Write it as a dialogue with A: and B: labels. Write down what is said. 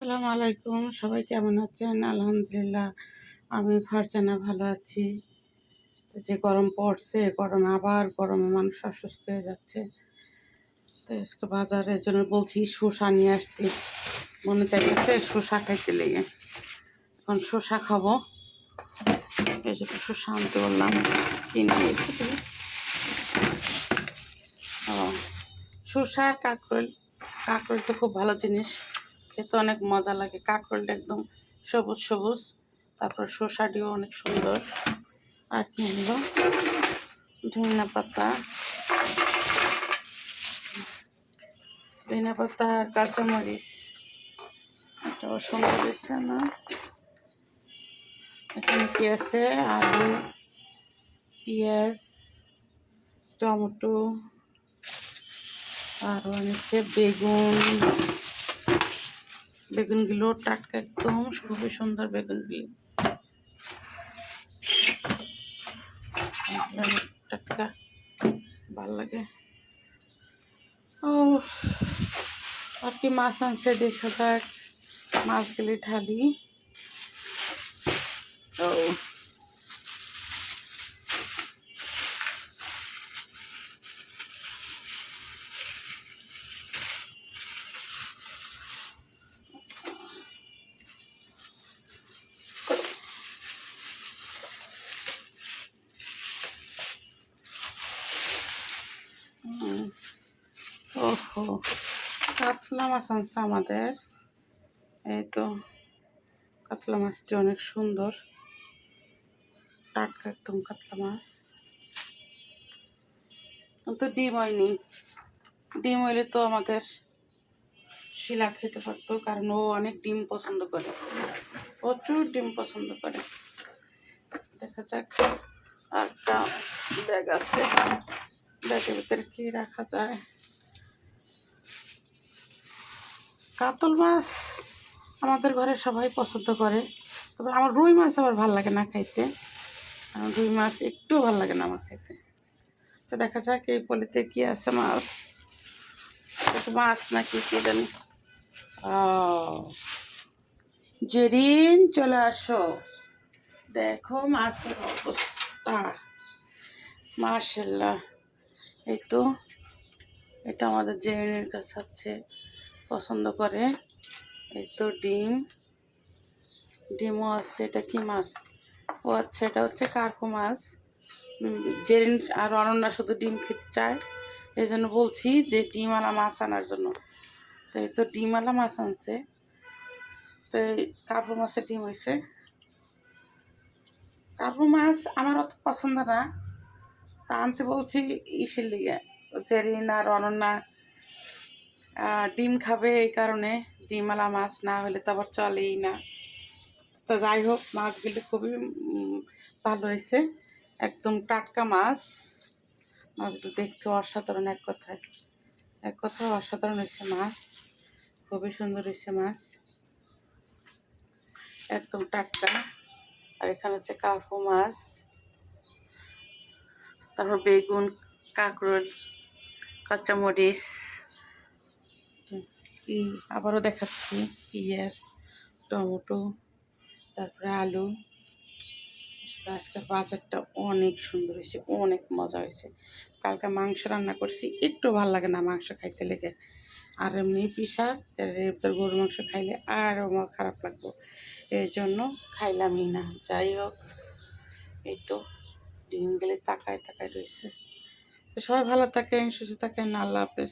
A: আসসালামু আলাইকুম, সবাই কেমন আছেন? আলহামদুলিল্লাহ আমি ফারজানা ভালো আছি। যে গরম পড়ছে, গরমে মানুষ অসুস্থ হয়ে যাচ্ছে। তো আজকে বাজারের জন্য বলছি শসা নিয়ে আসতে, মনে চাইছে শসা খাইতে লেগে। এখন শসা খাবো, এই জন্য শসা আনতে বললাম, কিনে নিয়েছি। শসা আর কাঁকরোল, কাঁকরোল তো খুব ভালো জিনিস, খেতে অনেক মজা লাগে। কাঁকরোলটা একদম সবুজ সবুজ, তারপর শসাটিও অনেক সুন্দর। আর কি হলো, ধনিয়া পাতা আর কাঁচামরিচ, এটাও সুন্দর হয়েছে না? এখানে কি আছে? আলু, পেঁয়াজ, টমেটো, আর নিচ্ছে বেগুনগুলো টাটকা, একদম খুবই সুন্দর বেগুনগুলো, টাটকা, ভাল লাগে। ও, আর কি মাছ আনছে দেখা যাক, মাছগুলি ঢালি। ও, ওহো, কাতলা মাছ আনছে আমাদের। এই তো কাতলা মাছটি অনেক সুন্দর, টাটকা একদম কাতলা মাছ। তো ডিম হয়নি, ডিম হইলে তো আমাদের শিলা খেতে পারতো, কারণ ও অনেক ডিম পছন্দ করে, প্রচুর ডিম পছন্দ করে। দেখা যাক, আর একটা ব্যাগ আছে, ব্যাগের ভিতরে কি রাখা যায়। কাতল মাছ আমাদের ঘরে সবাই পছন্দ করে, তবে আমার রুই মাছ আবার ভাল লাগে না খাইতে। আমার রুই মাছ একটু ভাল লাগে না আমার খাইতে। তো দেখা যাক এই পলিতে কি আছে, মাছ, মাছ নাকি কি জানি। জেরিন চলে আসো, দেখো মাছের অবস্থা, মাশাআল্লাহ। এই তো এটা আমাদের জেরিনের কাছে আছে, পছন্দ করে। এই তো ডিমও আছে। এটা কি মাছ? ও আচ্ছা, এটা হচ্ছে কার্পো মাছ। জেরিন আর অনন্যা শুধু ডিম খেতে চায়, এই জন্য বলছি যে ডিমওয়ালা মাছ আনার জন্য। তো এই তো ডিমওয়ালা মাছ আনছে। তো কার্পো মাছের ডিম হয়েছে। কার্পো মাছ আমার অত পছন্দ না, তা আনতে বলছি ইসের লিগে, জেরিন আর অনন্যা ডিম খাবে, এই কারণে ডিমওয়ালা মাছ না হলে তো আবার চলেই না। তো যাই হোক, মাছগুলি খুবই ভালো হয়েছে, একদম টাটকা মাছ। মাছগুলো দেখতে অসাধারণ, এক কথায় অসাধারণ হয়েছে মাছ, খুবই সুন্দর হয়েছে মাছ, একদম টাটকা। আর এখানে হচ্ছে কার্পো মাছ, তারপর বেগুন, কাঁকরোল, কাঁচামরিচ, কি আবারও দেখাচ্ছি, পেঁয়াজ, টমেটো, তারপরে আলু। আজকের বাজারটা অনেক সুন্দর হয়েছে, অনেক মজা হয়েছে। কালকে মাংস রান্না করছি, একটু ভালো লাগে না মাংস খাইতে লেগে, আর এমনি পিসার গরুর মাংস খাইলে আরও খারাপ লাগবো, এই জন্য খাইলামই না। যাই হোক, এই তো ডিমগুলি তাকায় রয়েছে। সবাই ভালো থাকেন, সুস্থ থাকেন, আল্লাহ হাফেজ।